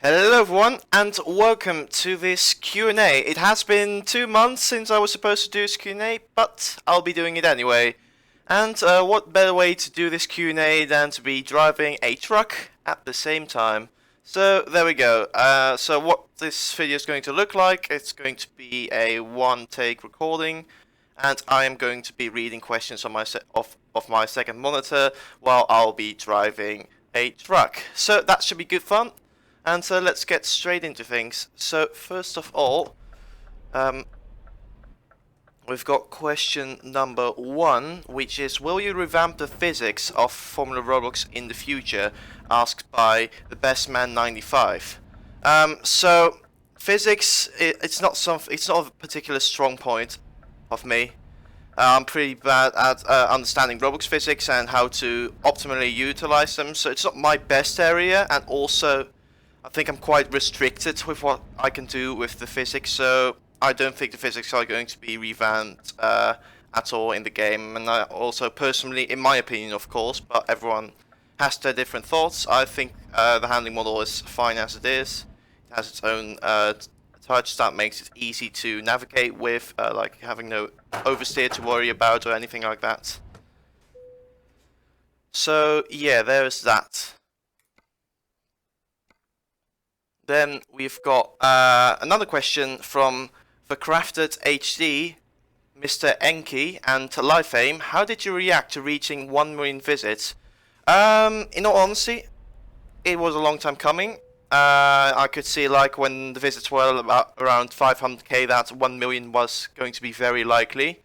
Hello everyone and welcome to this Q&A. It has been 2 months since I was supposed to do this Q&A, but I'll be doing it anyway. And what better way to do this Q&A than to be driving a truck at the same time. So there we go. So what this video is going to look like, it's going to be a one-take recording, and I am going to be reading questions on my off my second monitor while I'll be driving a truck. So that should be good fun. And so let's get straight into things. So first of all, we've got question number 1, which is, will you revamp the physics of Formula ROBLOX in the future? Asked by the Best Man 95. So physics, it's not a particular strong point of me. I'm pretty bad at understanding Roblox physics and how to optimally utilize them. So it's not my best area, and also I think I'm quite restricted with what I can do with the physics, so I don't think the physics are going to be revamped at all in the game. And I also personally, in my opinion of course, but everyone has their different thoughts, I think the handling model is fine as it is. It has its own touch that makes it easy to navigate with, like having no oversteer to worry about or anything like that. So yeah, there's that. Then we've got another question from The Crafted HD, Mr. Enki, and Liveaim. How did you react to reaching 1 million visits? In all honesty, it was a long time coming. I could see, like, when the visits were about around 500k, that 1 million was going to be very likely.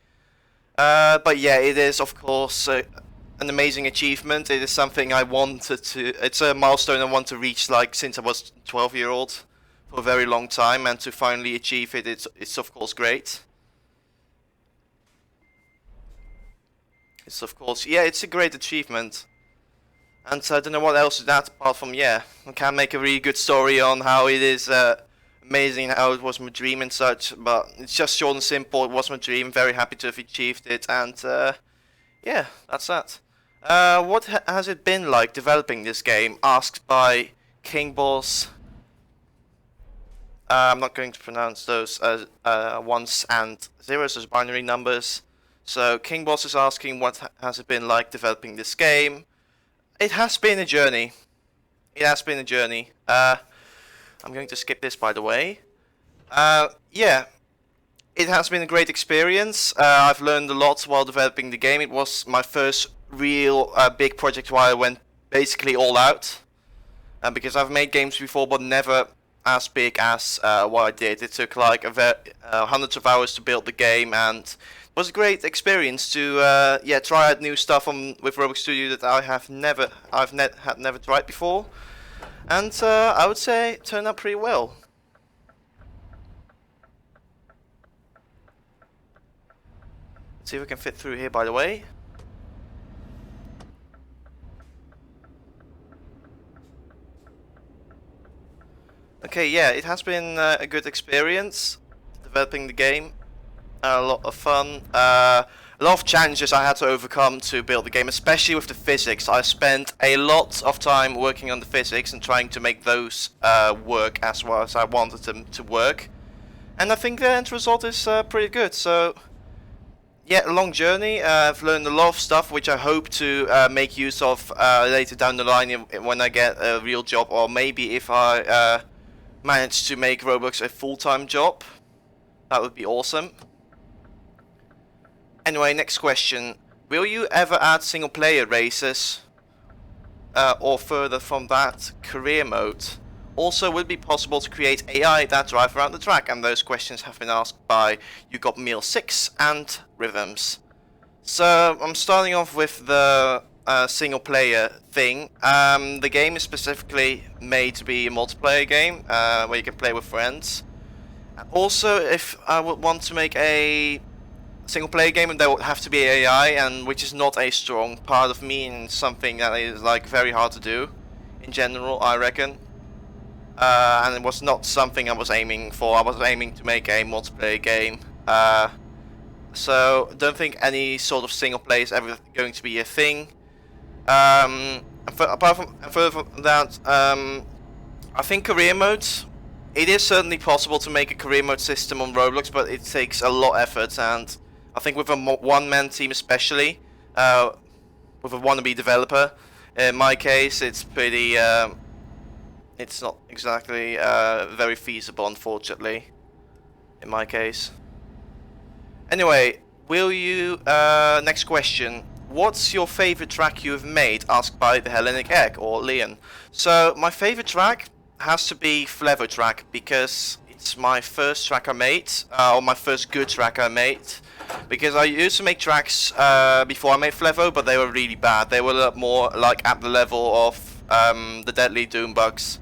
But yeah, it is of course an amazing achievement. It is something I wanted to, it's a milestone I want to reach, like, since I was 12-year-old for a very long time, and to finally achieve it, it's of course great. It's of course, yeah, it's a great achievement. And I don't know what else is that apart from, yeah, I can make a really good story on how it is amazing, how it was my dream and such, but it's just short and simple. It was my dream, very happy to have achieved it, and yeah, that's that. What has it been like developing this game? Asked by King Boss. I'm not going to pronounce those ones and zeros as binary numbers. So King Boss is asking, what has it been like developing this game? It has been a journey. It has been a journey. I'm going to skip this, by the way. Yeah. It has been a great experience. I've learned a lot while developing the game. It was my first real big project where I went basically all out. Because I've made games before, but never as big as what I did. It took like hundreds of hours to build the game, and it was a great experience to yeah, try out new stuff with ROBLOX Studio that I've never tried before. And I would say it turned out pretty well. See if we can fit through here, by the way. Okay, yeah, it has been a good experience developing the game. A lot of fun. A lot of challenges I had to overcome to build the game, especially with the physics. I spent a lot of time working on the physics and trying to make those work as well as I wanted them to work. And I think the end result is pretty good. So yeah, a long journey. I've learned a lot of stuff which I hope to make use of later down the line when I get a real job, or maybe if I manage to make Roblox a full-time job. That would be awesome. Anyway, next question. Will you ever add single-player races? Or further from that, career mode? Also, would it be possible to create AI that drive around the track? And those questions have been asked by YouGotMeal6 and Revamp. So I'm starting off with the single player thing. The game is specifically made to be a multiplayer game where you can play with friends. Also, if I would want to make a single player game, there would have to be AI, and which is not a strong part of me, and something that is like very hard to do in general, I reckon. And it was not something I was aiming for. I was aiming to make a multiplayer game. So don't think any sort of single player is ever going to be a thing. Apart from that, I think career modes. It is certainly possible to make a career mode system on Roblox, but it takes a lot of effort, and I think with a one-man team especially, with a wannabe developer, in my case, it's pretty. It's not exactly very feasible, unfortunately. In my case. Anyway, will you? Next question. What's your favorite track you have made? Asked by the Hellenic Egg or Leon. So my favorite track has to be Flevo track because it's my first track I made, or my first good track I made. Because I used to make tracks before I made Flevo, but they were really bad. They were a lot more like at the level of the Deadly Doombugs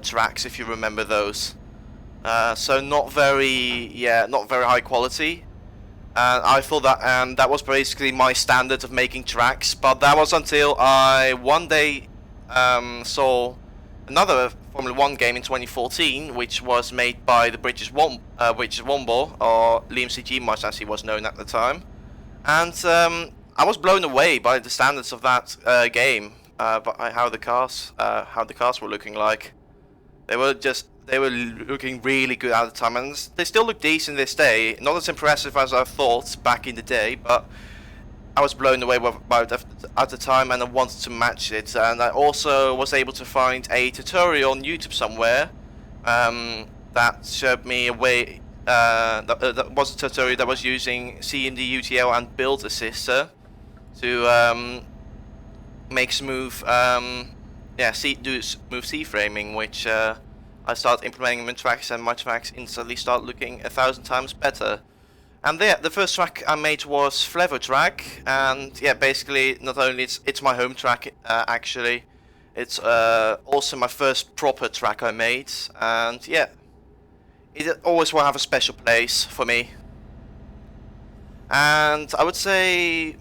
tracks, if you remember those. So not very high quality. And I thought that that was basically my standard of making tracks. But that was until I one day saw another Formula 1 game in 2014, which was made by the British Wombo, or Liam CG Much as he was known at the time. And I was blown away by the standards of that game, by how the cars were looking like. They were looking really good at the time, and they still look decent this day. Not as impressive as I thought back in the day, but I was blown away by it at the time, and I wanted to match it. And I also was able to find a tutorial on YouTube somewhere that showed me a way. That was a tutorial that was using CMD UTL and Build Assister to make smooth, do smooth C-framing, which I started implementing in tracks, and my tracks instantly start looking 1,000 times better. And the first track I made was Flevo track, and yeah, basically not only it's my home track actually, it's also my first proper track I made, and yeah, it always will have a special place for me. And I would say,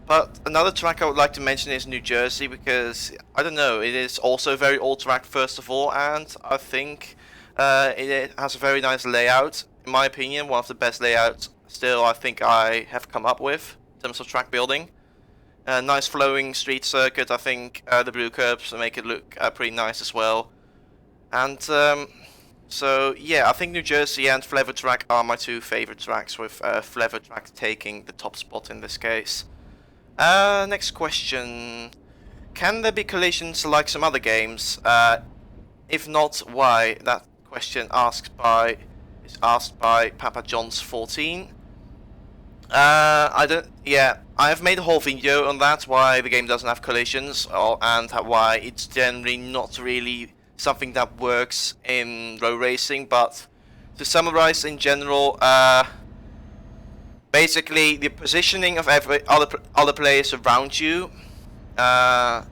but another track I would like to mention is New Jersey, because I don't know, it is also a very old track first of all, and I think it has a very nice layout. In my opinion, one of the best layouts still I think I have come up with in terms of track building. Nice flowing street circuit. I think the blue curbs make it look pretty nice as well. And so yeah, I think New Jersey and Flevo track are my two favorite tracks, with Flevo track taking the top spot in this case. Next question. Can there be collisions like some other games? If not, why? That question is asked by Papa John's 14. I have made a whole video on that, why the game doesn't have collisions, and why it's generally not really something that works in road racing. But to summarize in general, basically the positioning of every other players around you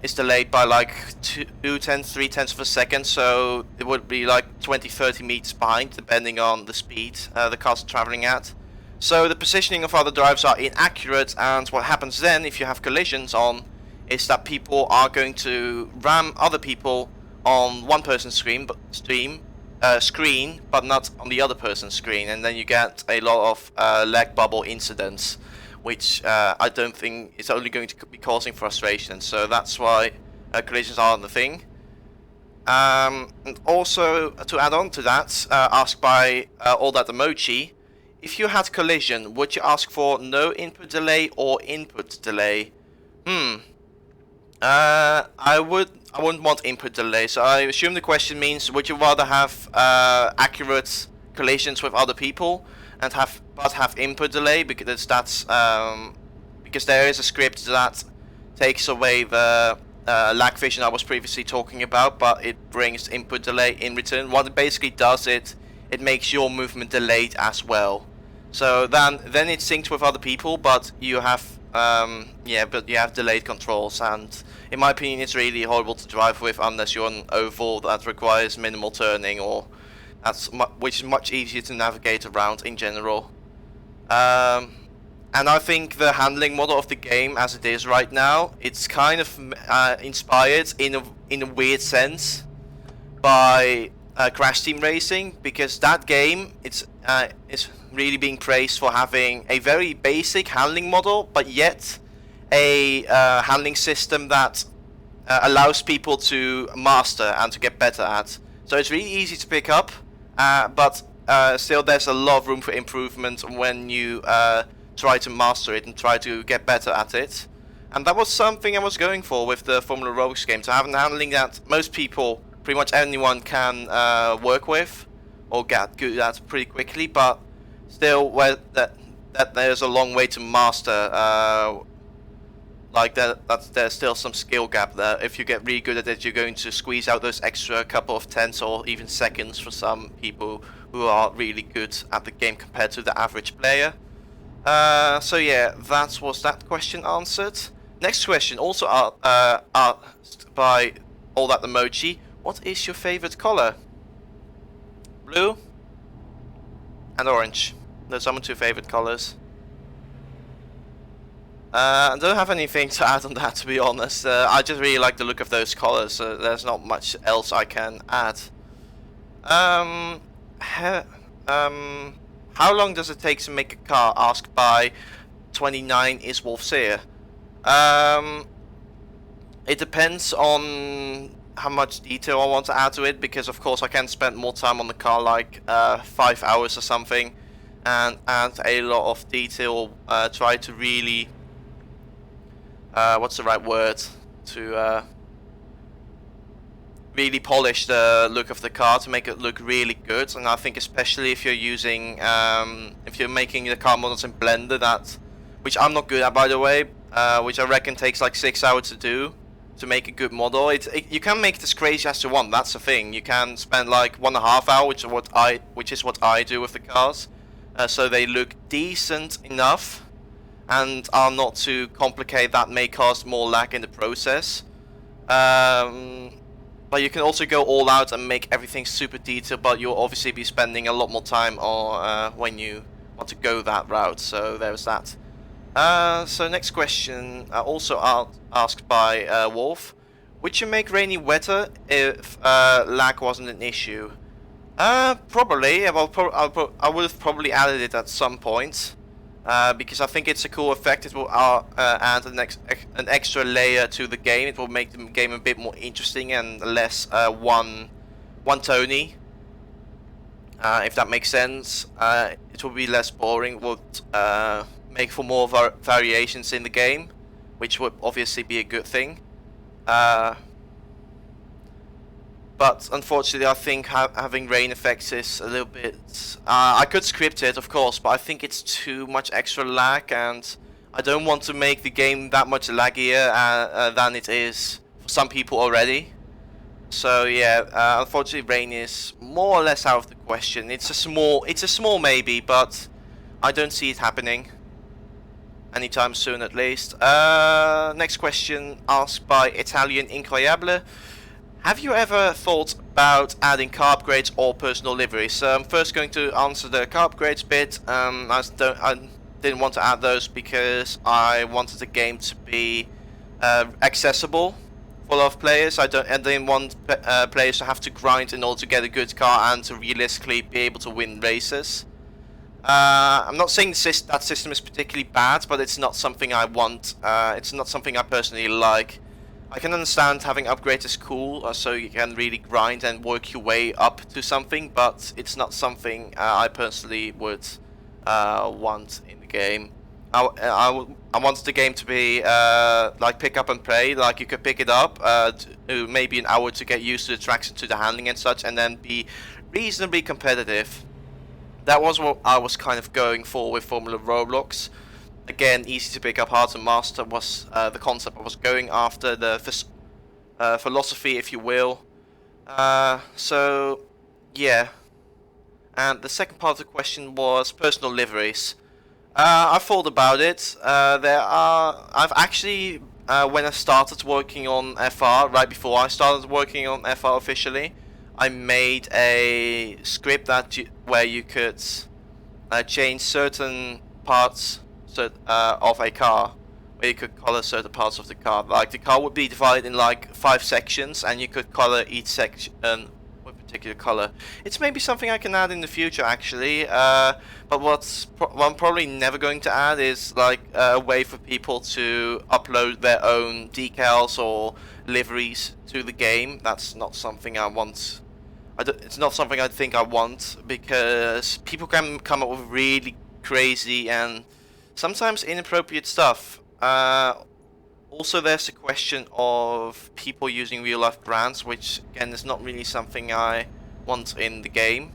is delayed by like 3/10 of a second, so it would be like 20-30 meters behind, depending on the speed the cars are traveling at. So the positioning of other drivers are inaccurate, and what happens then if you have collisions on is that people are going to ram other people on one person's screen but not on the other person's screen, and then you get a lot of lag bubble incidents, which I don't think is only going to be causing frustration. So that's why collisions aren't the thing. And also, to add on to that, asked by All That Emoji, if you had collision, would you ask for no input delay or input delay? I wouldn't want input delay. So I assume the question means, would you rather have accurate collisions with other people and have input delay, because that's because there is a script that takes away the lag vision I was previously talking about, but it brings input delay in return. What it basically does, it makes your movement delayed as well. So then it's synced with other people, but you have delayed controls, and in my opinion it's really horrible to drive with unless you're on an oval that requires minimal turning, or which is much easier to navigate around in general. And I think the handling model of the game as it is right now, it's kind of inspired in a weird sense by Crash Team Racing, because that game it's really being praised for having a very basic handling model, but yet a handling system that allows people to master and to get better at. So it's really easy to pick up, but still there's a lot of room for improvement when you try to master it and try to get better at it. And that was something I was going for with the Formula ROBLOX game, to have an handling that most people, pretty much anyone, can work with or get good at pretty quickly, but still that there's a long way to master. Like that there's still some skill gap there. If you get really good at it, you're going to squeeze out those extra couple of tenths or even seconds for some people who are really good at the game compared to the average player. So yeah, that was that question answered. Next question, also asked by All That Emoji. What is your favorite color? Blue and orange. Those are my two favorite colors. I don't have anything to add on that, to be honest. I just really like the look of those colors. There's not much else I can add. How long does it take to make a car? Asked by 29 is Wolfseer. It depends on how much detail I want to add to it, because of course I can spend more time on the car, like 5 hours or something, and add a lot of detail. Try to really what's the right word, to really polish the look of the car to make it look really good. And I think especially if you're using if you're making the car models in Blender, which I'm not good at, by the way, which I reckon takes like 6 hours to do, to make a good model. You can make it as crazy as you want. That's the thing. You can spend like 1.5 hours, which is what I do with the cars, so they look decent enough and are not too complicated. That may cause more lag in the process. But you can also go all out and make everything super detailed, but you'll obviously be spending a lot more time when you want to go that route. So there's that. So next question, also asked by Wolf. Would you make rainy wetter if lag wasn't an issue? Probably. I would have probably added it at some point. Because I think it's a cool effect. It will add an extra layer to the game. It will make the game a bit more interesting and less one-tony. If that makes sense. It will be less boring. It would make for more variations in the game, which would obviously be a good thing. But unfortunately, I think having rain effects is a little bit... I could script it, of course, but I think it's too much extra lag, and I don't want to make the game that much laggier than it is for some people already. So yeah, unfortunately, rain is more or less out of the question. It's a small maybe, but I don't see it happening anytime soon, at least. Next question asked by Italian Incroyable. Have you ever thought about adding car upgrades or personal liveries? So I'm first going to answer the car upgrades bit. I didn't want to add those because I wanted the game to be accessible for a lot of players. I didn't want players to have to grind in order to get a good car and to realistically be able to win races. I'm not saying that system is particularly bad, but it's not something I want. It's not something I personally like. I can understand having upgrades is cool, so you can really grind and work your way up to something, but it's not something I personally would want in the game. I wanted the game to be like pick up and play, like you could pick it up, maybe an hour to get used to the tracks and to the handling and such, and then be reasonably competitive. That was what I was kind of going for with Formula ROBLOX. Again, easy to pick up, hard to master was the concept I was going after, the philosophy, if you will. So, yeah. And the second part of the question was personal liveries. I thought about it. I've actually, when I started working on FR, right before I started working on FR officially, I made a script where you could change certain parts of a car, where you could color certain parts of the car. Like the car would be divided in like 5 sections, and you could color each section with a particular color. It's maybe something I can add in the future, actually. But what I'm probably never going to add is like a way for people to upload their own decals or liveries to the game. That's not something I want. it's not something I think I want, because people can come up with really crazy and sometimes inappropriate stuff. Also, there's the question of people using real life brands, which again is not really something I want in the game.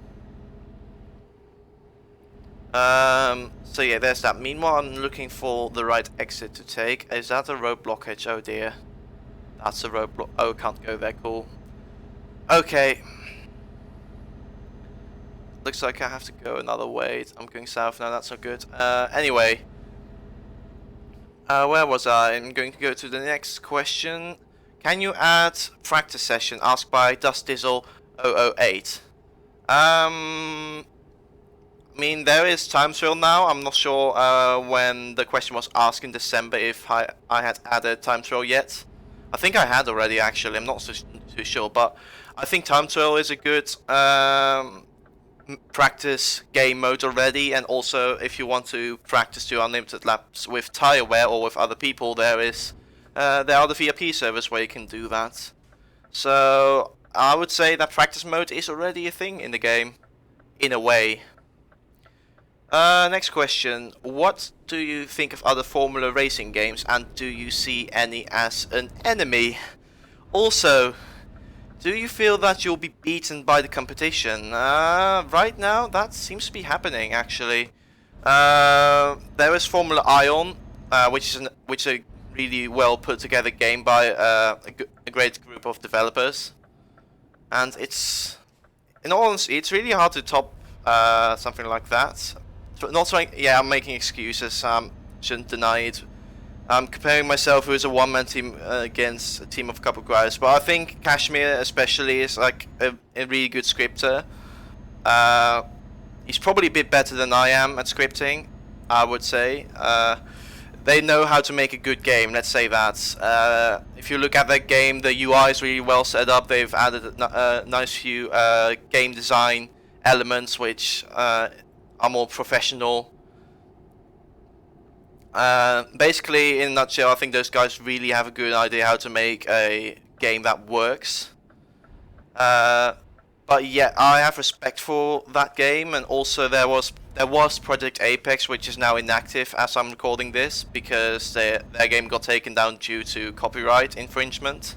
So yeah, there's that. Meanwhile, I'm looking for the right exit to take. Is that a road blockage? Oh dear. That's a road block. Oh, can't go there. Cool. Okay. Looks like I have to go another way. I'm going south now. That's not good. Anyway. Where was I? I'm going to go to the next question. Can you add practice session? Asked by DustDizzle008. I mean, there is time trial now. I'm not sure when the question was asked in December if I had added time trial yet. I think I had already, actually. I'm not too sure, but I think time trial is a good practice game mode already. And also, if you want to practice do unlimited laps with Tyreware or with other people, there are the VIP servers where you can do that. So I would say that practice mode is already a thing in the game, in a way. Next question. What do you think of other Formula racing games, and do you see any as an enemy? Also, do you feel that you'll be beaten by the competition? Right now, that seems to be happening, actually. There is Formula Ion, which is a really well put together game by a great group of developers. And it's, in all honesty, it's really hard to top something like that. Not saying, yeah, I'm making excuses. Shouldn't deny it. I'm comparing myself, who is a one-man team, against a team of a couple of guys. But I think Kashmir, especially, is like a really good scripter. He's probably a bit better than I am at scripting, I would say. They know how to make a good game. Let's say that. If you look at that game, the UI is really well set up. They've added a nice few game design elements, which are more professional. Basically, in a nutshell, I think those guys really have a good idea how to make a game that works. But yeah, I have respect for that game, and also there was Project Apex, which is now inactive as I'm recording this, because their game got taken down due to copyright infringement.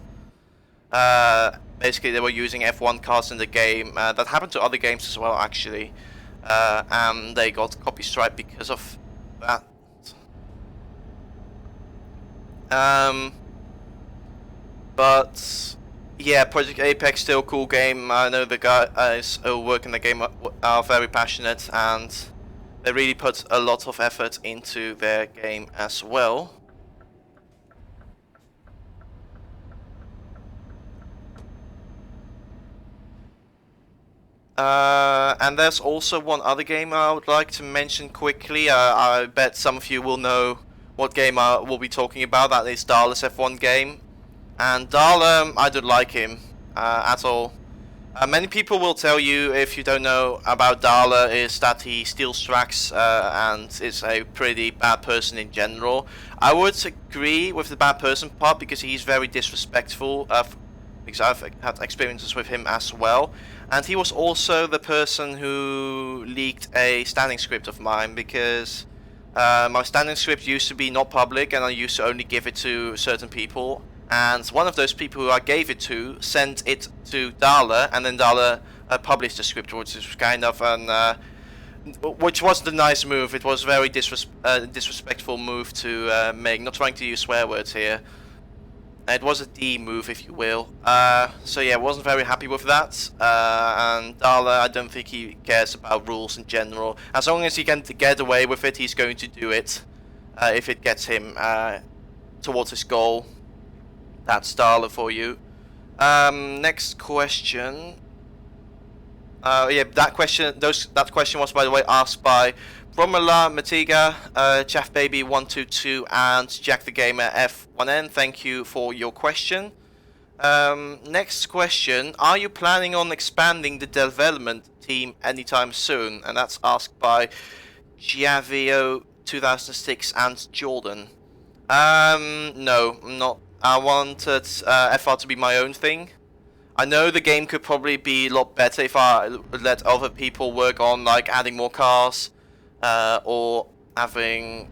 Basically, they were using F1 cars in the game. That happened to other games as well, actually. And they got copy strike because of that. But yeah, Project Apex still a cool game. I know the guys who work in the game are very passionate, and they really put a lot of effort into their game as well. And there's also one other game I would like to mention quickly. I bet some of you will know what game I will be talking about. That is Darla's F1 game. And Darla, I don't like him at all. Many people will tell you, if you don't know about Darla, is that he steals tracks and is a pretty bad person in general. I would agree with the bad person part, because he's very disrespectful, because I've had experiences with him as well. And he was also the person who leaked a standing script of mine, because my standing script used to be not public, and I used to only give it to certain people. And one of those people who I gave it to sent it to Darla, and then Darla published the script, which was kind of an, which wasn't a nice move. It was a very disrespectful move to make. Not trying to use swear words here. It was a D move, if you will. So yeah, I wasn't very happy with that. And Darla, I don't think he cares about rules in general. As long as he can get away with it, he's going to do it. If it gets him towards his goal. That's Darla for you. Next question. Yeah, that question was, by the way, asked by Romela Matiga, ChefBaby122, and Jack the Gamer F1N. Thank you for your question. Next question: are you planning on expanding the development team anytime soon? And that's asked by Giavio 2006 and Jordan. No, I'm not. I wanted FR to be my own thing. I know the game could probably be a lot better if I let other people work on like adding more cars, or having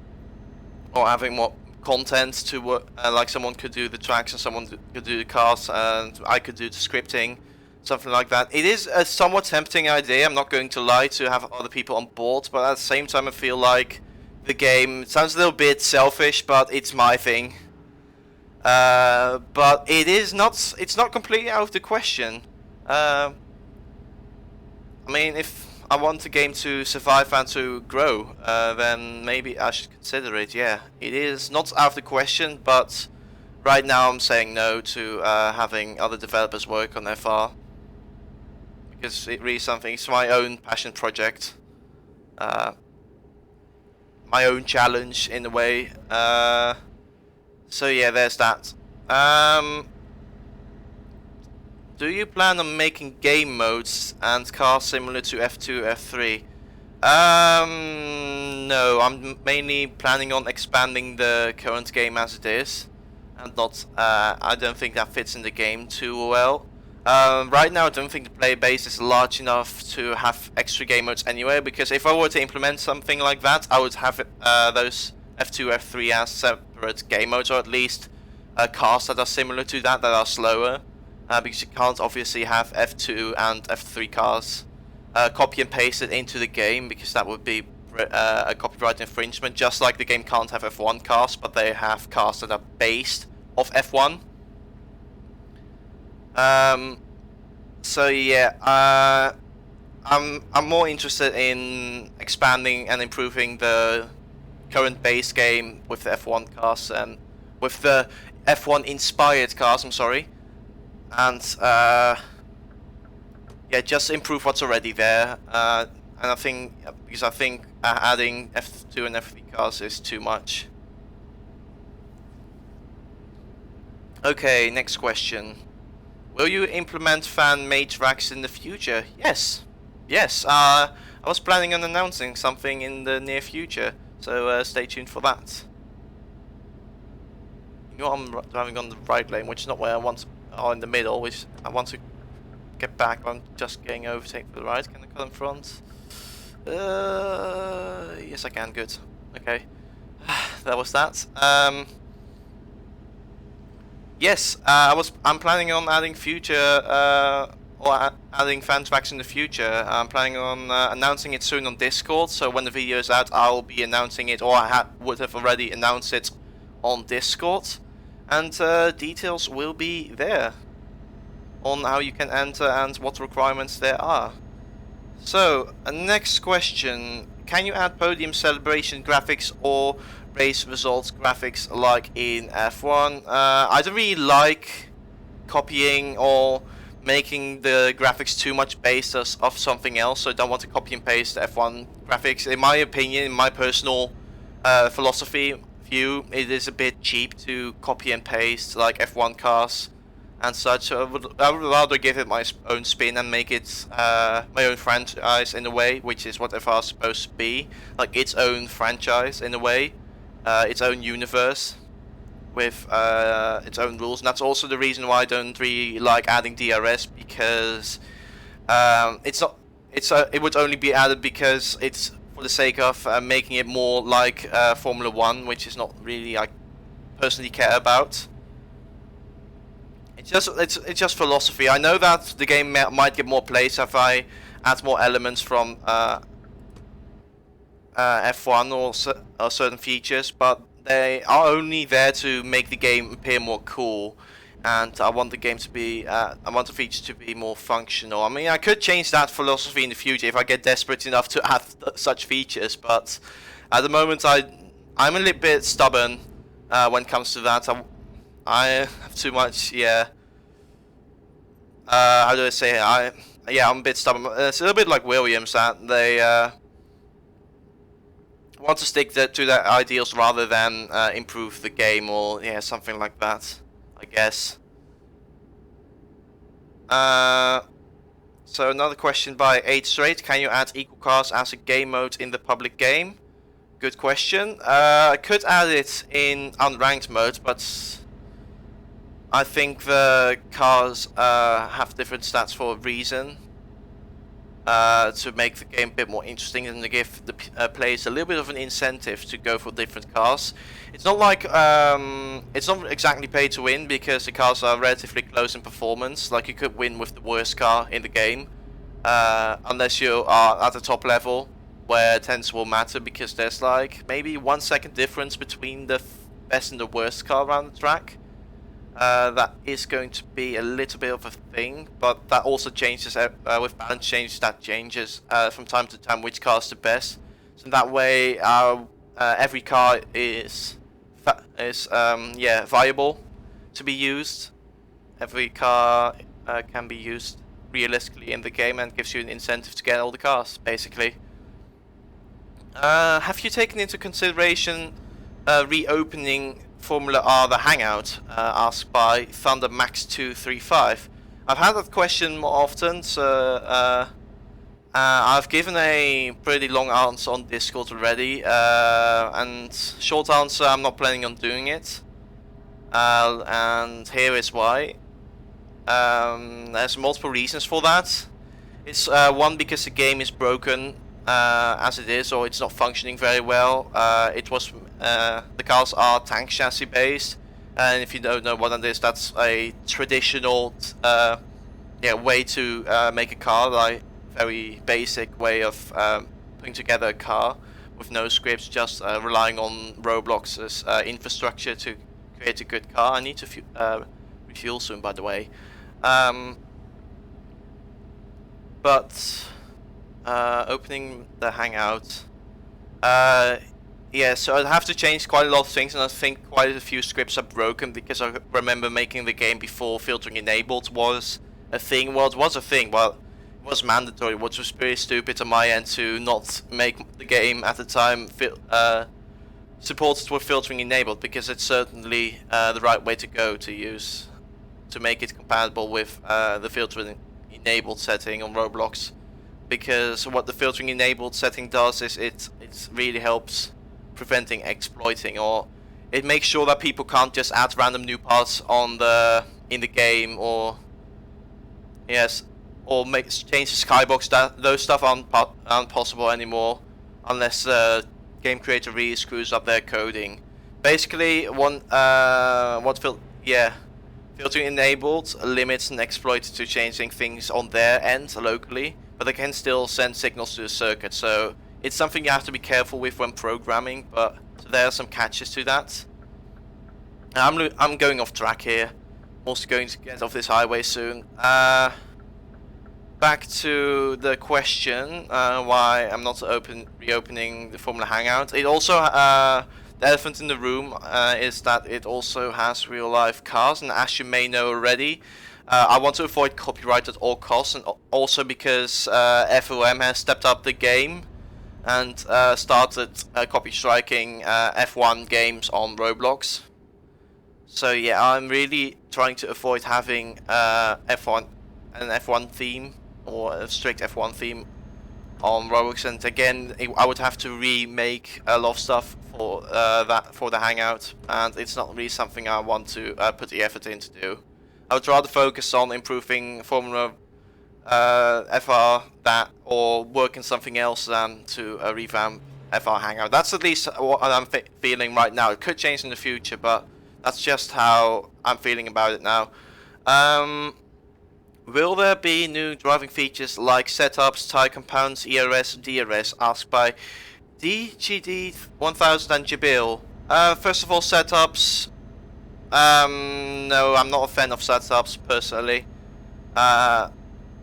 more content to work. Like someone could do the tracks and someone could do the cars, and I could do the scripting, something like that. It is a somewhat tempting idea. I'm not going to lie, to have other people on board, but at the same time, I feel like the game sounds a little bit selfish, but it's my thing. But it's not completely out of the question. I mean, if I want the game to survive and to grow, then maybe I should consider it. Yeah, it is not out of the question, but right now I'm saying no to having other developers work on FR, because it really it's my own passion project, my own challenge in a way. So yeah, there's that. Do you plan on making game modes and cars similar to F2, F3? No, I'm mainly planning on expanding the current game as it is, and not. I don't think that fits in the game too well. Right now, I don't think the player base is large enough to have extra game modes anyway. Because if I were to implement something like that, I would have those F2, F3 as separate game modes, or at least cars that are similar to that are slower. Because you can't obviously have F2 and F3 cars copy and paste it into the game, because that would be a copyright infringement. Just like the game can't have F1 cars, but they have cars that are based off F1. So yeah, I'm more interested in expanding and improving the current base game with the F1 cars and with the F1 inspired cars. I'm sorry. And yeah, just improve what's already there. And I think adding F2 and F3 cars is too much. Okay, next question. Will you implement fan-made tracks in the future? Yes. I was planning on announcing something in the near future, so stay tuned for that. You know, I'm driving on the right lane, which is not where I want to. Or in the middle, which I want to get back. I'm just getting overtaken for the right. Can I cut in front? Yes, I can. Good. Okay. That was that. Yes, I'm planning on adding adding fan tracks in the future. I'm planning on announcing it soon on Discord. So when the video is out, I'll be announcing it, or I would have already announced it on Discord. And details will be there on how you can enter and what requirements there are. So, next question. Can you add podium celebration graphics or race results graphics like in F1? I don't really like copying or making the graphics too much based off something else, so I don't want to copy and paste the F1 graphics. In my opinion, in my personal philosophy view, it is a bit cheap to copy and paste like F1 cars and such. I would rather give it my own spin and make it my own franchise in a way, which is what FR is supposed to be, like its own franchise in a way, its own universe with its own rules. And that's also the reason why I don't really like adding DRS, because it would only be added because it's for the sake of making it more like Formula 1, which is not really I personally care about. It's just philosophy. I know that the game might get more plays if I add more elements from F1 or certain features, but they are only there to make the game appear more cool. And I want the game to be, I want the features to be more functional. I mean, I could change that philosophy in the future if I get desperate enough to add such features, but at the moment I'm a little bit stubborn when it comes to that. I have too much, yeah. How do I say it? I'm a bit stubborn. It's a little bit like Williams, that they want to stick to their ideals rather than improve the game, or yeah, something like that, I guess. So another question by 8 Straight. Can you add equal cars as a game mode in the public game? Good question. I could add it in unranked mode, but I think the cars have different stats for a reason. To make the game a bit more interesting and to give the players a little bit of an incentive to go for different cars. It's not like it's not exactly pay to win because the cars are relatively close in performance. Like you could win with the worst car in the game, unless you are at the top level, where tends will matter because there's like maybe 1 second difference between the best and the worst car around the track. That is going to be a little bit of a thing, but that also changes with balance changes. That changes from time to time which car is the best. So that way, every car is viable to be used. Every car can be used realistically in the game and gives you an incentive to get all the cars, basically. Have you taken into consideration reopening Formula R the Hangout, asked by Thunder Max 235. I've had that question more often, so I've given a pretty long answer on Discord already, and short answer, I'm not planning on doing it, and here is why. There's multiple reasons for that. It's one, because the game is broken as it is, or it's not functioning very well. The cars are tank chassis based, and if you don't know what that is, that's a traditional way to make a car, like very basic way of putting together a car with no scripts, just relying on ROBLOX's infrastructure to create a good car. I need to refuel soon, by the way. But opening the Hangout, yeah, so I'd have to change quite a lot of things, and I think quite a few scripts are broken, because I remember making the game before filtering enabled was a thing. Well, it was a thing, well, it was mandatory, which was pretty stupid on my end to not make the game at the time supported with filtering enabled, because it's certainly the right way to go to use to make it compatible with the filtering enabled setting on ROBLOX. Because what the filtering enabled setting does is it really helps preventing exploiting, or it makes sure that people can't just add random new parts in the game, or change the skybox. That those stuff aren't possible anymore unless the game creator really screws up their coding. Basically, filtering enabled limits an exploiter to changing things on their end locally, but they can still send signals to the circuit, so it's something you have to be careful with when programming, but so there are some catches to that. I'm going off track here. I'm also going to get off this highway soon. Back to the question, why I'm not reopening the Formula Hangout. It also, the elephant in the room is that it also has real life cars, and as you may know already, I want to avoid copyright at all costs, and also because FOM has stepped up the game and started copy striking F1 games on ROBLOX. So yeah, I'm really trying to avoid having an F1 theme, or a strict F1 theme on ROBLOX, and again I would have to remake a lot of stuff for the Hangout, and it's not really something I want to put the effort in to do. I would rather focus on improving Formula FR or work in something else than to revamp FR Hangout. That's at least what I'm feeling right now. It could change in the future, but that's just how I'm feeling about it now. Will there be new driving features like setups, Tyre Compounds, ERS, DRS? Asked by DGD1000 and Jabil. First of all, setups. No, I'm not a fan of setups personally.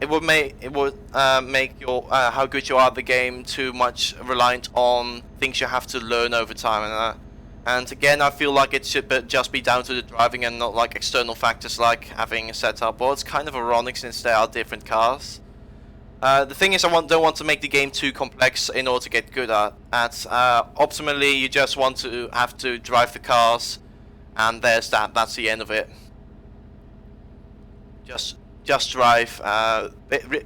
It would make your how good you are at the game too much reliant on things you have to learn over time, and again I feel like it should just be down to the driving and not like external factors like having a setup. Well, it's kind of ironic since they are different cars. The thing is, I don't want to make the game too complex in order to get good at. Optimally, you just want to have to drive the cars, and there's that. That's the end of it. Just drive,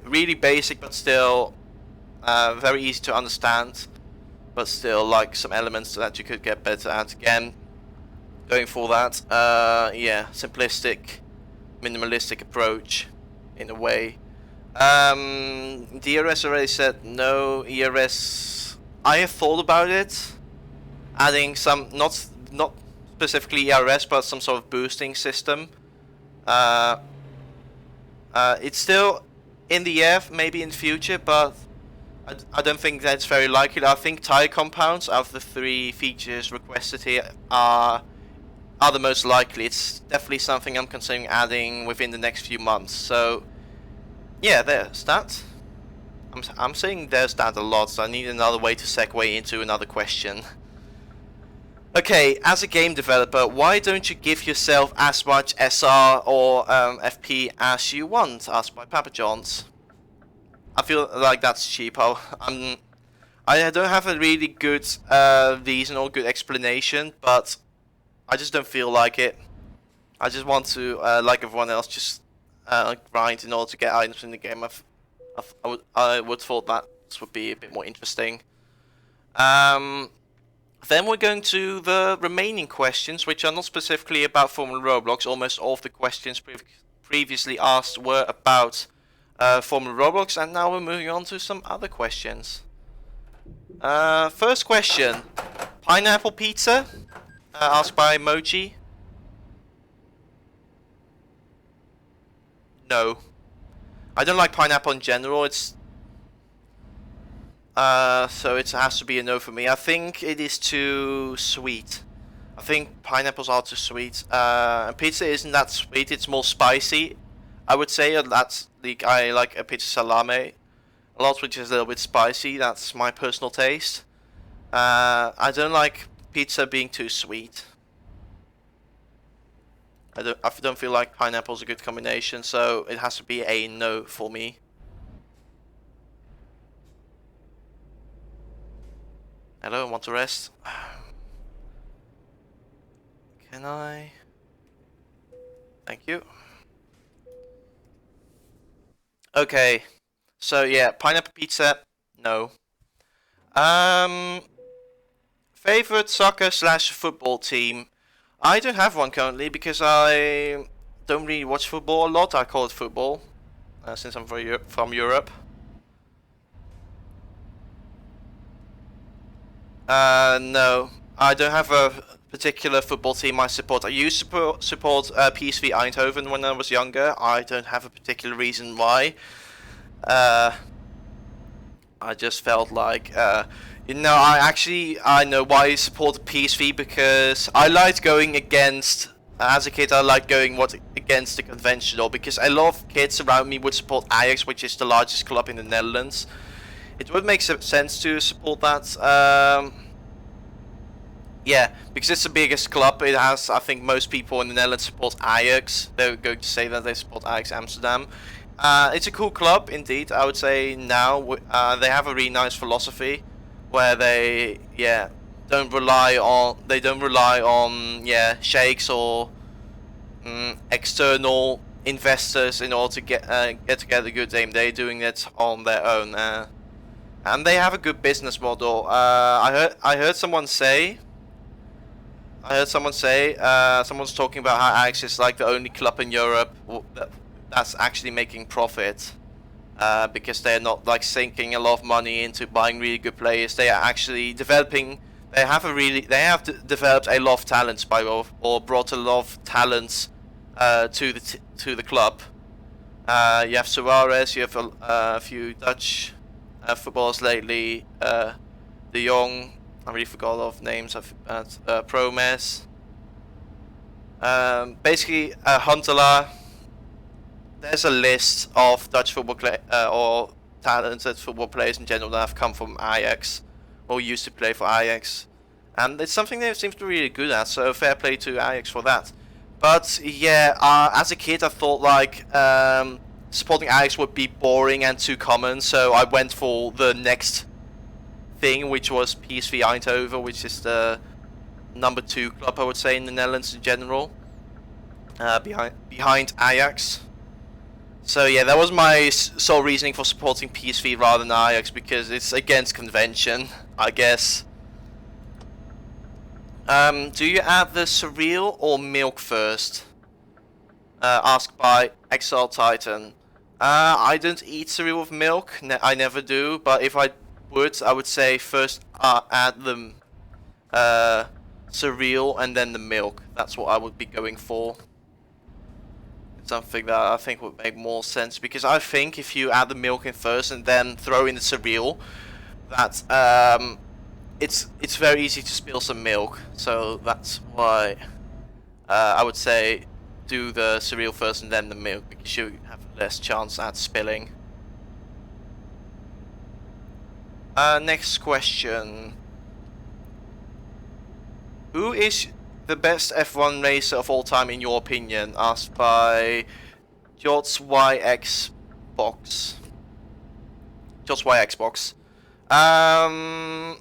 really basic, but still very easy to understand, but still like some elements that you could get better at. Again, going for that, yeah, simplistic, minimalistic approach, in a way. DRS already said no. ERS, I have thought about it, adding some, not specifically ERS, but some sort of boosting system. It's still in the air, maybe in the future, but I don't think that's very likely. I think Tyre Compounds, out of the 3 features requested here, are the most likely. It's definitely something I'm considering adding within the next few months. So yeah, there's that. I'm saying there's that a lot, so I need another way to segue into another question. Okay, as a game developer, why don't you give yourself as much SR or FP as you want? Asked by Papa John's. I feel like that's cheap. I don't have a really good reason or good explanation, but I just don't feel like it. I just want to, like everyone else, just grind in order to get items in the game. I would thought that this would be a bit more interesting. Then we're going to the remaining questions, which are not specifically about Formula Roblox. Almost all of the questions previously asked were about Formula Roblox, and now we're moving on to some other questions. First question, pineapple pizza, asked by Moji. No, I don't like pineapple in general. It's so it has to be a no for me. I think it is too sweet. I think pineapples are too sweet. Pizza isn't that sweet. It's more spicy. I would say I like a pizza salame a lot, which is a little bit spicy. That's my personal taste. I don't like pizza being too sweet. I don't feel like pineapple's a good combination, so it has to be a no for me. Hello, I want to rest. Can I? Thank you. Okay, so yeah, pineapple pizza, no. Favorite soccer / football team? I don't have one currently because I don't really watch football a lot. I call it football, since I'm from Europe. No, I don't have a particular football team I support. I used to support PSV Eindhoven when I was younger. I don't have a particular reason why. I just felt like, you know, I know why I supported PSV, because I liked going against, as a kid I liked going against the conventional, because a lot of kids around me would support Ajax, which is the largest club in the Netherlands. It would make sense to support that. Yeah, because it's the biggest club. It has, I think, most people in the Netherlands support Ajax. They're going to say that they support Ajax Amsterdam. It's a cool club, indeed. I would say now they have a really nice philosophy, where they don't rely on sheikhs or external investors in order to get together a good game. They're doing it on their own, and they have a good business model. I heard someone say. Someone's talking about how Ajax is like the only club in Europe that's actually making profit, because they're not like sinking a lot of money into buying really good players. They are actually developing. They have developed a lot of talents or brought a lot of talents to the club. You have Suarez. You have a few Dutch footballers lately. De Jong. I really forgot a lot of names. Promes. Basically, Huntelaar. There's a list of Dutch football or talented football players in general that have come from Ajax, or used to play for Ajax, and it's something they seem to be really good at. So fair play to Ajax for that. But yeah, as a kid, I thought like supporting Ajax would be boring and too common, so I went for the next thing, which was PSV Eindhoven, which is the number 2 club, I would say, in the Netherlands in general, behind Ajax. So yeah, that was my sole reasoning for supporting PSV rather than Ajax, because it's against convention, I guess. Do you add the cereal or milk first? Asked by Exile Titan. I don't eat cereal with milk. I never do. But if I would say first add the cereal and then the milk. That's what I would be going for. Something that I think would make more sense, because I think if you add the milk in first and then throw in the cereal, that it's very easy to spill some milk. So that's why I would say do the cereal first and then the milk, because you have less chance at spilling. Next question. Who is the best F1 racer of all time in your opinion? Asked by Jots YX Box. Jots YX Box. I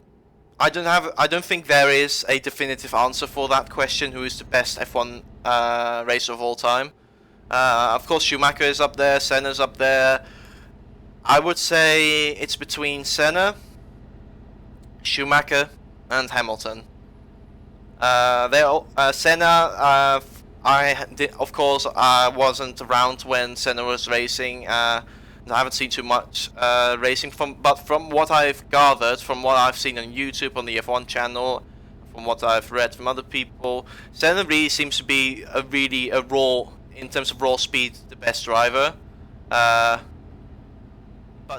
don't think there is a definitive answer for that question. Who is the best F1 racer of all time? Of course, Schumacher is up there. Senna's up there. I would say it's between Senna, Schumacher, and Hamilton. Senna, of course, I wasn't around when Senna was racing. I haven't seen too much racing but from what I've gathered, from what I've seen on YouTube, on the F1 channel, from what I've read from other people, Senna really seems to be a raw, in terms of raw speed, the best driver. But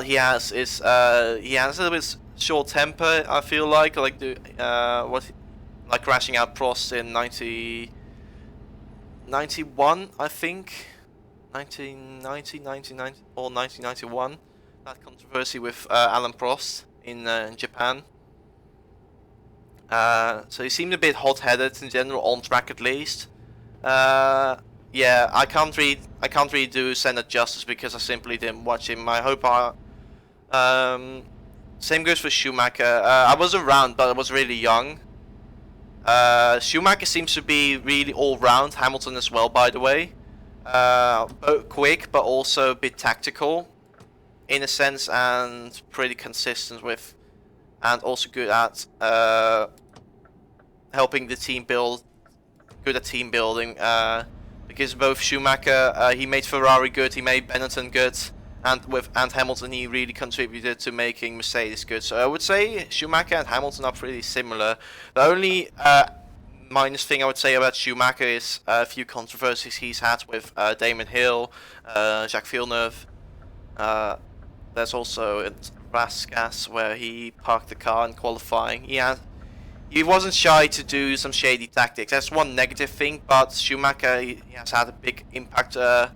he has a little bit short temper. I feel like crashing out Prost in 1991, I think. 1990 or 1991. That controversy with Alan Prost in Japan. So he seemed a bit hot-headed in general, on track at least. Yeah, I can't really do Senna justice because I simply didn't watch him. Same goes for Schumacher. I was around, but I was really young. Schumacher seems to be really all-round. Hamilton as well, by the way. Both quick, but also a bit tactical, in a sense, and pretty consistent with, and also good at helping the team build. Good at team building, because both Schumacher, he made Ferrari good, he made Benetton good, and Hamilton, he really contributed to making Mercedes good. So I would say Schumacher and Hamilton are pretty similar. The only minus thing I would say about Schumacher is a few controversies he's had with Damon Hill, Jacques Villeneuve. There's also Raskas, where he parked the car in qualifying. He wasn't shy to do some shady tactics. That's one negative thing, but Schumacher, he has had a big impact on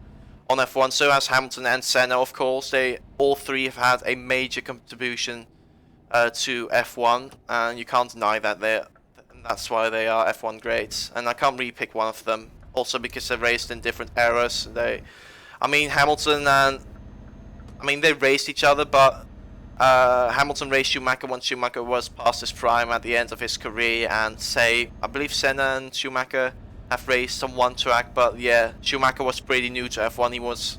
F1. So has Hamilton and Senna, of course. They all three have had a major contribution to F1, and you can't deny that. That's why they are F1 greats. And I can't really pick one of them. Also because they raced in different eras. Hamilton and they raced each other, but Hamilton raced Schumacher when Schumacher was past his prime at the end of his career, and I believe Senna and Schumacher have raced on one track, but yeah, Schumacher was pretty new to F1. He was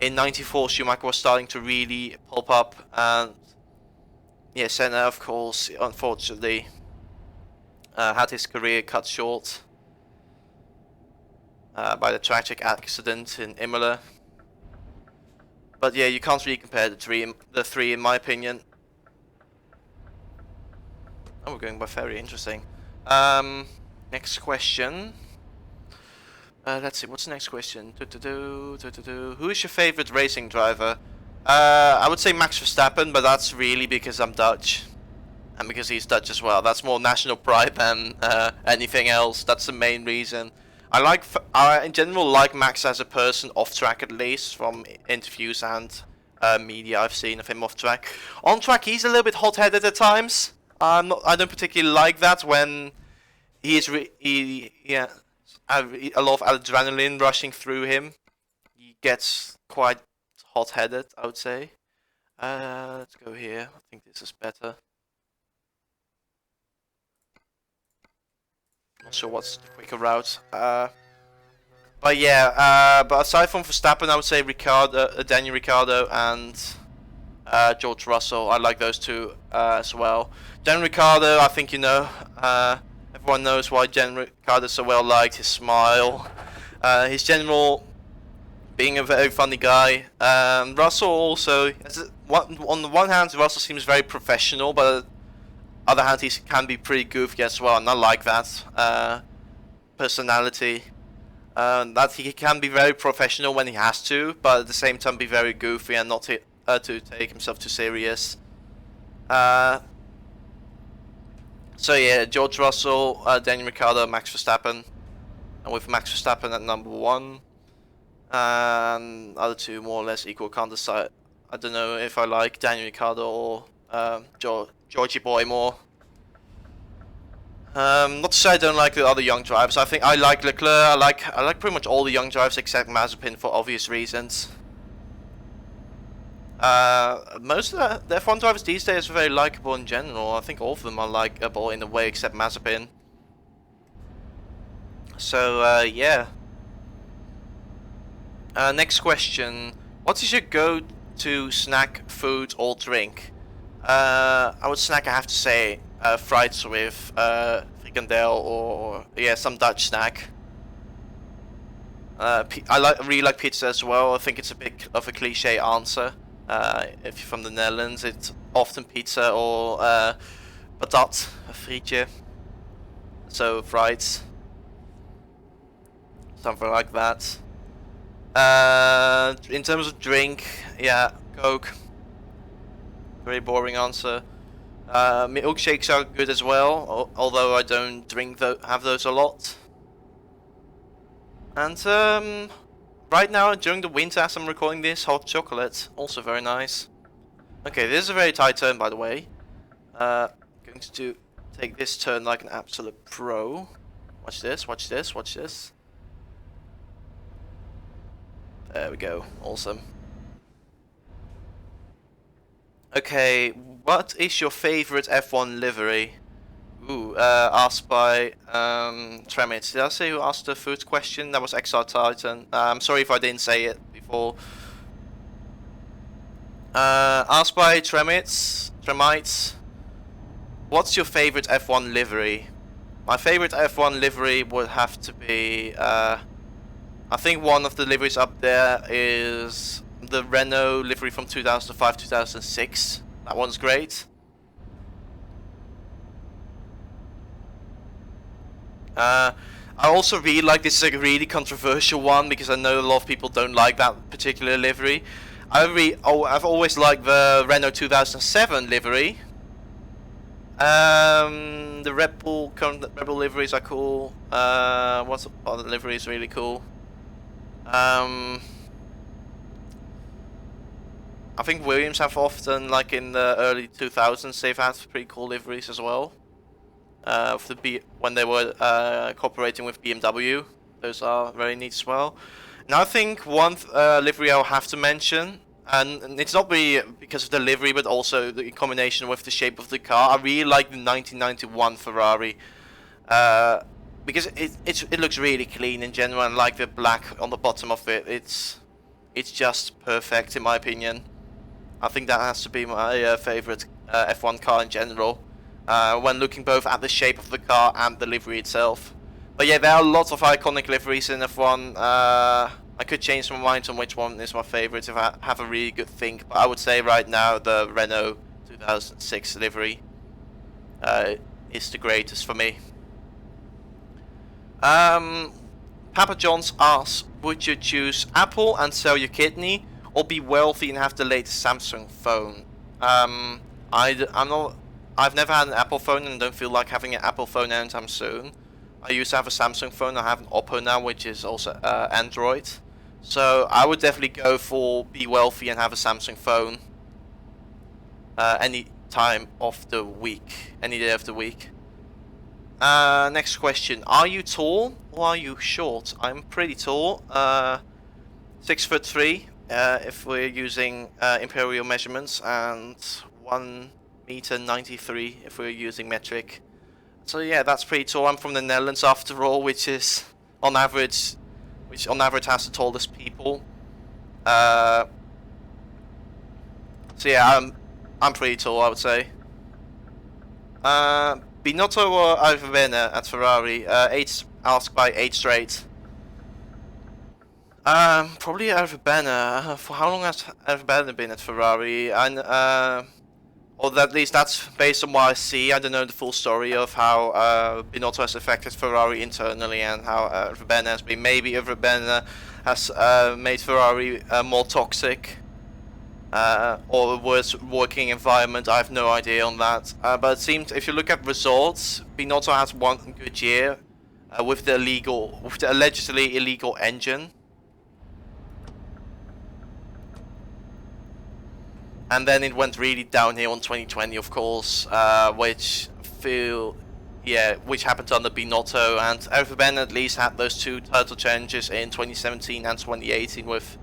in '94. Schumacher was starting to really pop up, and yeah, Senna, of course, unfortunately, had his career cut short by the tragic accident in Imola. But yeah, you can't really compare the three in my opinion. Oh, we're going by very interesting. Next question. Let's see, what's the next question? Who is your favorite racing driver? I would say Max Verstappen, but that's really because I'm Dutch. And because he's Dutch as well. That's more national pride than anything else. That's the main reason. I in general like Max as a person, off track at least, from interviews and media I've seen of him off track. On track, he's a little bit hot-headed at times. I don't particularly like that when he is a lot of adrenaline rushing through him. He gets quite hot-headed, I would say. Let's go here. I think this is better. Not sure what's the quicker route. But yeah, but aside from Verstappen, I would say Daniel Ricciardo and George Russell. I like those two as well. Daniel Ricciardo, I think you know, Everyone knows why Daniel Ricciardo is so well liked. His smile, his general being a very funny guy. Russell also, on the one hand, Russell seems very professional, but on the other hand, he can be pretty goofy as well, and I like that personality. That he can be very professional when he has to, but at the same time be very goofy and not to take himself too serious. So yeah, George Russell, Daniel Ricciardo, Max Verstappen, and with Max Verstappen at number 1, and other two more or less equal. Can't decide. I don't know if I like Daniel Ricciardo or Georgie Boy more. Not to say I don't like the other young drivers. I think I like Leclerc. I like pretty much all the young drivers except Mazepin for obvious reasons. Most of the F1 drivers these days are very likable in general. I think all of them are likable in a way except Mazepin. So yeah. Next question: what is your go-to snack, food, or drink? I would snack. I have to say, frieds with frikandel or yeah, some Dutch snack. I really like pizza as well. I think it's a bit of a cliche answer. If you're from the Netherlands, it's often pizza or patat, a frietje. So frieds, something like that. In terms of drink, yeah, Coke. Very boring answer. Milkshakes are good as well, although I don't have those a lot. And right now, during the winter, as I'm recording this, hot chocolate, also very nice. Okay, this is a very tight turn, by the way. Going to take this turn like an absolute pro. Watch this, watch this, watch this. There we go, awesome. Okay, what is your favorite F1 livery? Ooh, asked by Tremit. Did I say who asked the food question? That was XR Titan. I'm sorry if I didn't say it before. Asked by Tremites. What's your favorite F1 livery? My favorite F1 livery would have to be, I think one of the liveries up there is the Renault livery from 2005-2006. That one's great. I also really like, this is a really controversial one because I know a lot of people don't like that particular livery. I've always liked the Renault 2007 livery. The current Red Bull liveries are cool. What's the other livery is really cool? I think Williams have often, like in the early 2000s, they've had pretty cool liveries as well. When they were cooperating with BMW, those are very neat as well. Now I think one livery I'll have to mention, and it's not really because of the livery, but also the combination with the shape of the car. I really like the 1991 Ferrari. Because it looks really clean in general, and like the black on the bottom of it, it's just perfect in my opinion. I think that has to be my favorite F1 car in general, when looking both at the shape of the car and the livery itself. But yeah, there are lots of iconic liveries in F1. I could change my mind on which one is my favorite if I have a really good think, but I would say right now the Renault 2006 livery is the greatest for me. Papa John's asks, would you choose Apple and sell your kidney, or be wealthy and have the latest Samsung phone? I've never had an Apple phone and don't feel like having an Apple phone anytime soon. I used to have a Samsung phone. I have an Oppo now, which is also Android. So I would definitely go for be wealthy and have a Samsung phone any time of the week, any day of the week. Next question: are you tall or are you short? I'm pretty tall. 6'3" if we're using imperial measurements, and 1m93 if we're using metric. So yeah, that's pretty tall. I'm from the Netherlands after all, which on average has the tallest people. So yeah, I'm pretty tall, I would say. Binotto or Arrivabene at Ferrari? Eight asked by 8 straight. Probably Arrivabene. For how long has Arrivabene been at Ferrari? And or at least that's based on what I see. I don't know the full story of how Binotto has affected Ferrari internally and how Arrivabene has been. Maybe Arrivabene has made Ferrari more toxic. Or a worse working environment. I have no idea on that. But it seems if you look at results, Binotto has one good year with the allegedly illegal engine. And then it went really downhill in 2020, of course, which happened under Binotto, and Arrivabene at least had those 2 title challenges in 2017 and 2018 with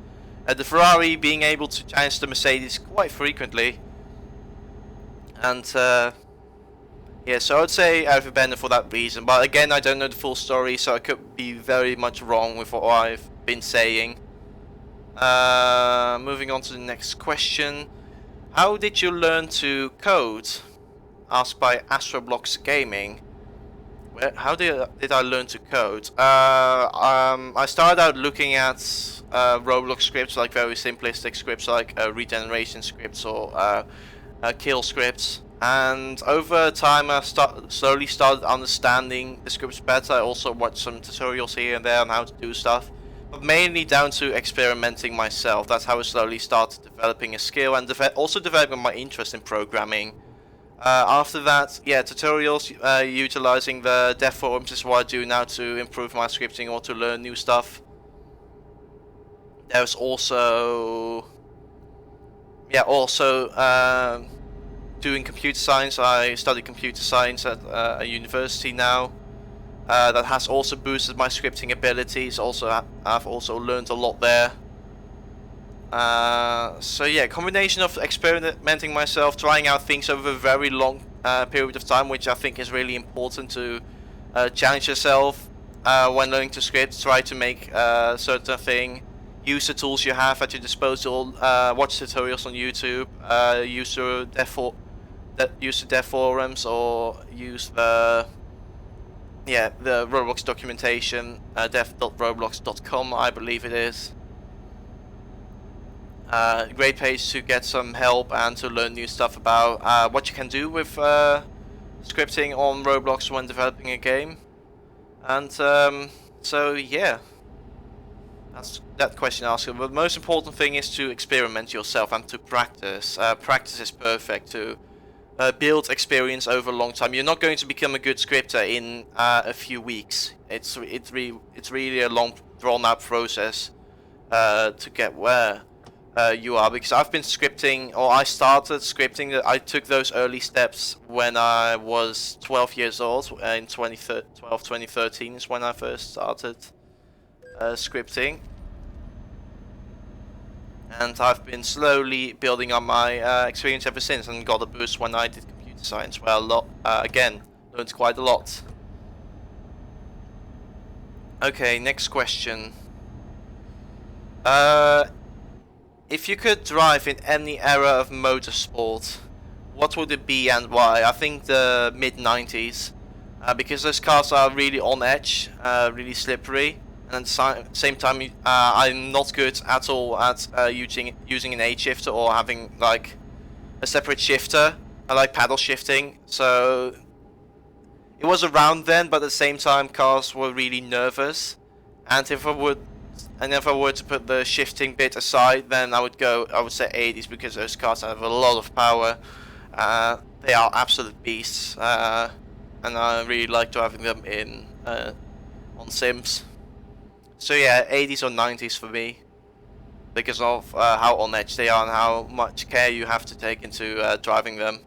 the Ferrari being able to challenge the Mercedes quite frequently. And so I would say Arrivabene for that reason, but again I don't know the full story, so I could be very much wrong with what I've been saying. Moving on to the next question. How did you learn to code? Asked by ROBLOX Gaming. How did I learn to code? I started out looking at ROBLOX scripts, like very simplistic scripts like regeneration scripts or kill scripts. And over time I slowly started understanding the scripts better. I also watched some tutorials here and there on how to do stuff. But mainly down to experimenting myself. That's how I slowly started developing a skill and also developing my interest in programming. After that, tutorials utilizing the dev forums is what I do now to improve my scripting or to learn new stuff. There's also doing computer science. I study computer science at a university now. That has also boosted my scripting abilities. I've also learned a lot there. Combination of experimenting myself, trying out things over a very long period of time, which I think is really important to challenge yourself when learning to script. Try to make a certain thing, use the tools you have at your disposal, watch tutorials on YouTube, use the dev forums, or use the ROBLOX documentation, dev.roblox.com, I believe it is. Great page to get some help and to learn new stuff about what you can do with scripting on ROBLOX when developing a game. And that's that question asked. But the most important thing is to experiment yourself and to practice. Practice is perfect to build experience over a long time. You're not going to become a good scripter in a few weeks. It's really a long, drawn-out process to get where you are. Because I've been scripting, or I started scripting. I took those early steps when I was 12 years old. In 2013 is when I first started scripting. And I've been slowly building on my experience ever since, and got a boost when I did computer science, where again, learned quite a lot. Okay, next question. If you could drive in any era of motorsport, what would it be and why? I think the mid-90s, because those cars are really on edge, really slippery. And at the same time, I'm not good at all at using an A shifter or having like a separate shifter. I like paddle shifting, so it was around then. But at the same time, cars were really nervous, and if I were to put the shifting bit aside, then I would say 80s, because those cars have a lot of power. They are absolute beasts, and I really like driving them in on sims. So yeah, 80s or 90s for me, because of how on edge they are and how much care you have to take into driving them.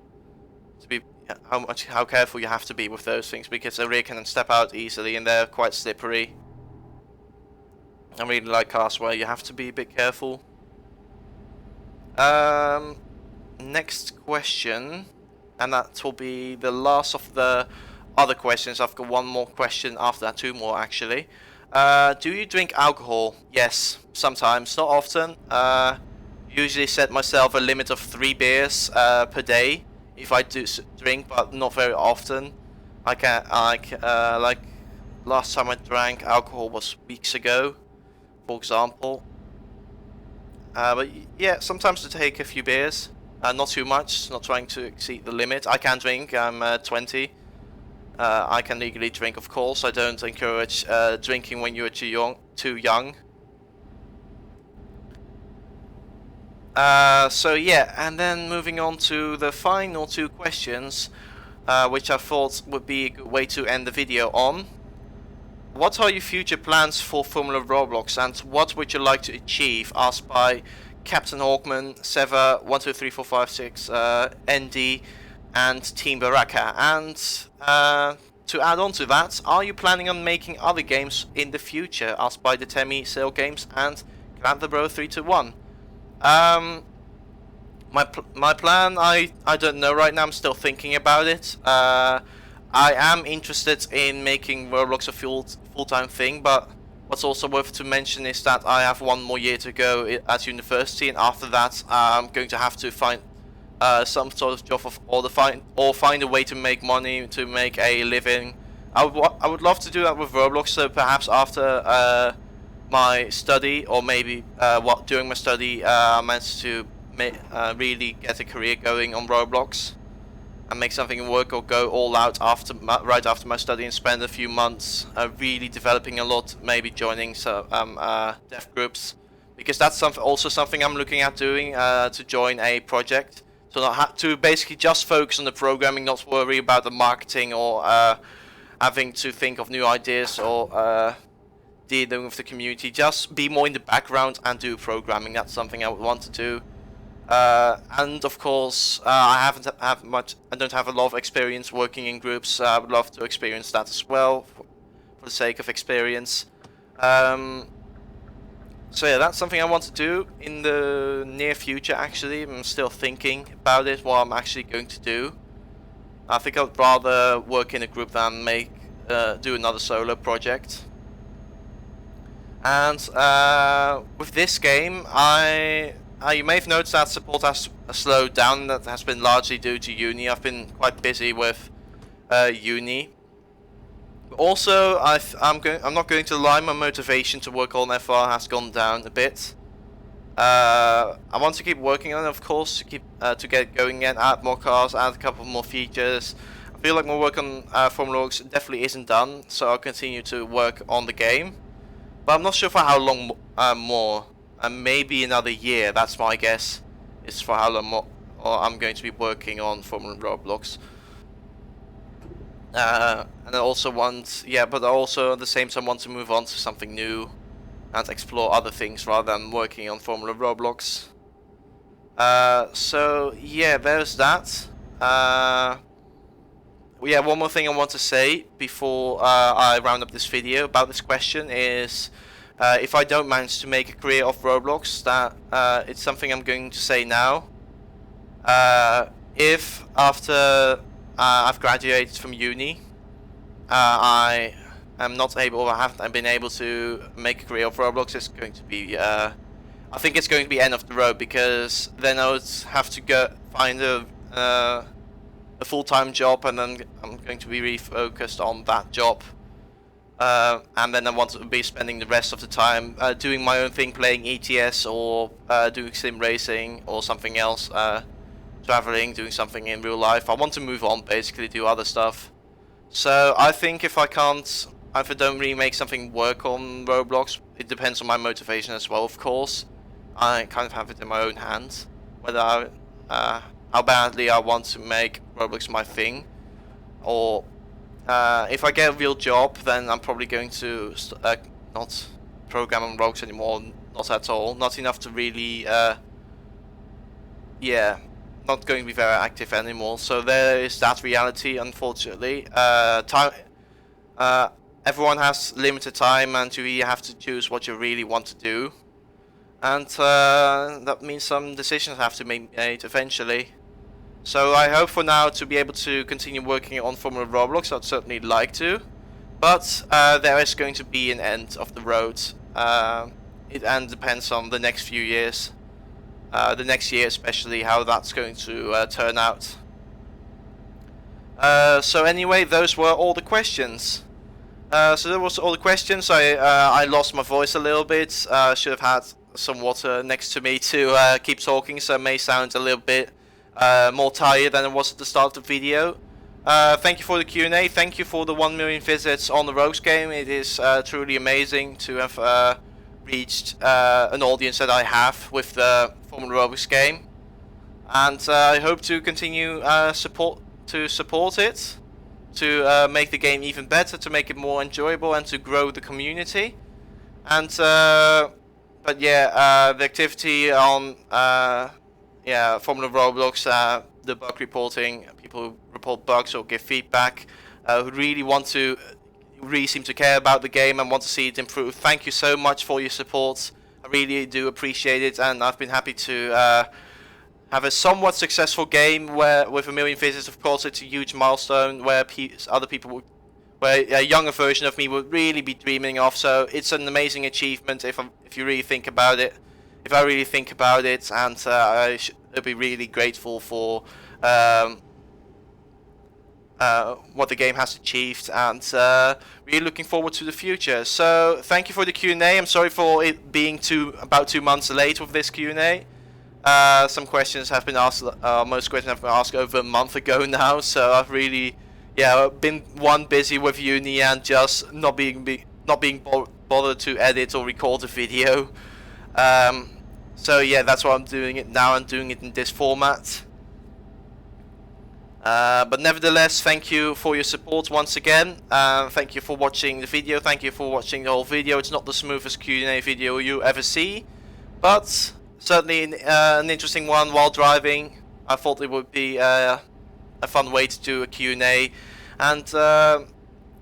How careful you have to be with those things, because the rear can step out easily and they're quite slippery. I really like cars where you have to be a bit careful. Next question, and that will be the last of the other questions. I've got one more question after that, 2 more actually. Do you drink alcohol? Yes, sometimes, not often. Usually set myself a limit of 3 beers per day if I do drink, but not very often. Like last time I drank alcohol was weeks ago, for example. But yeah, sometimes to take a few beers, not too much, not trying to exceed the limit. I can drink. I'm 20. I can legally drink, of course. I don't encourage drinking when you're too young. So yeah, and then moving on to the final two questions, which I thought would be a good way to end the video on. What are your future plans for Formula Roblox, and what would you like to achieve? Asked by Captain Hawkman, Seva, 123456, ND, and Team Baraka. And to add on to that, are you planning on making other games in the future? Asked by the Temi Sale Games and Glanthebro 321. My plan, I don't know right now. I'm still thinking about it. I am interested in making Roblox a full-time thing, but what's also worth to mention is that I have 1 more year to go at university, and after that I'm going to have to find some sort of job or find a way to make money, to make a living. I would love to do that with Roblox, so perhaps after my study, or maybe during my study, I managed to really get a career going on Roblox and make something work, or go all out right after my study and spend a few months really developing a lot, maybe joining some dev groups, because that's also something I'm looking at doing, to join a project, to basically just focus on the programming, not worry about the marketing or having to think of new ideas or dealing with the community. Just be more in the background and do programming. That's something I would want to do. And of course, I don't have a lot of experience working in groups. I would love to experience that as well, for the sake of experience. So yeah, that's something I want to do in the near future. Actually, I'm still thinking about it, what I'm actually going to do. I think I'd rather work in a group than do another solo project. And with this game, you may have noticed that support has slowed down. That has been largely due to uni. I've been quite busy with uni. Also, I'm not going to lie. My motivation to work on FR has gone down a bit. I want to keep working on it, of course, to get going again. Add more cars, add a couple more features. I feel like my work on Formula Roblox definitely isn't done, so I'll continue to work on the game. But I'm not sure for how long more. Maybe another year, that's my guess, is for how long more I'm going to be working on Formula Roblox. And I also but I also at the same time want to move on to something new and explore other things rather than working on Formula Roblox. So yeah, there's that. Yeah, one more thing I want to say before I round up this video about this question is, if I don't manage to make a career off Roblox, that it's something I'm going to say now. If after I've graduated from uni, I am not able, or haven't been able to make a career off Roblox, it's going to be, I think it's going to be end of the road, because then I would have to go find a full-time job, and then I'm going to be refocused on that job. And then I want to be spending the rest of the time doing my own thing, playing ETS, or doing sim racing or something else, traveling, doing something in real life. I want to move on, basically do other stuff. So I think if I don't really make something work on Roblox, it depends on my motivation as well, of course. I kind of have it in my own hands, whether how badly I want to make Roblox my thing, or if I get a real job, then I'm probably going to not program on Roblox anymore, not at all, not enough to really, yeah, not going to be very active anymore. So there is that reality, unfortunately. Everyone has limited time, and you have to choose what you really want to do, and that means some decisions have to be made eventually. So I hope for now to be able to continue working on Formula Roblox. I'd certainly like to, but there is going to be an end of the road. It depends on the next few years, the next year especially, how that's going to turn out. So anyway, those were all the questions. So that was all the questions. I lost my voice a little bit. Should have had some water next to me to keep talking, so it may sound a little bit more tired than it was at the start of the video. Thank you for the Q&A. Thank you for the 1 million visits on the ROBLOX game. It is truly amazing to have reached an audience that I have with the Formula ROBLOX game, and I hope to continue support it, to make the game even better, to make it more enjoyable, and to grow the community. And but yeah, the activity on Formula ROBLOX, the bug reporting, people who report bugs or give feedback, who really seem to care about the game and want to see it improve. Thank you so much for your support. I really do appreciate it, and I've been happy to have a somewhat successful game where, with 1 million visits, of course, it's a huge milestone where other people would, where a younger version of me would really be dreaming of. So it's an amazing achievement if you really think about it. If I really think about it, and I'll be really grateful for what the game has achieved, and really looking forward to the future. So thank you for the Q&A. I'm sorry for it being about 2 months late with this Q&A. Some questions have been asked, most questions have been asked over a month ago now, so I've really, been busy with uni and just not being bothered to edit or record a video. So yeah, that's why I'm doing it now. I'm doing it in this format. But nevertheless, thank you for your support once again. Thank you for watching the video. Thank you for watching the whole video. It's not the smoothest Q&A video you ever see, but certainly an interesting one while driving. I thought it would be a fun way to do a Q&A, and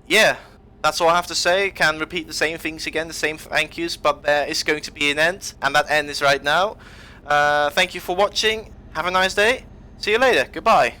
yeah, that's all I have to say. Can repeat the same things again, the same thank yous, but there is going to be an end, and that end is right now. Thank you for watching. Have a nice day. See you later. Goodbye.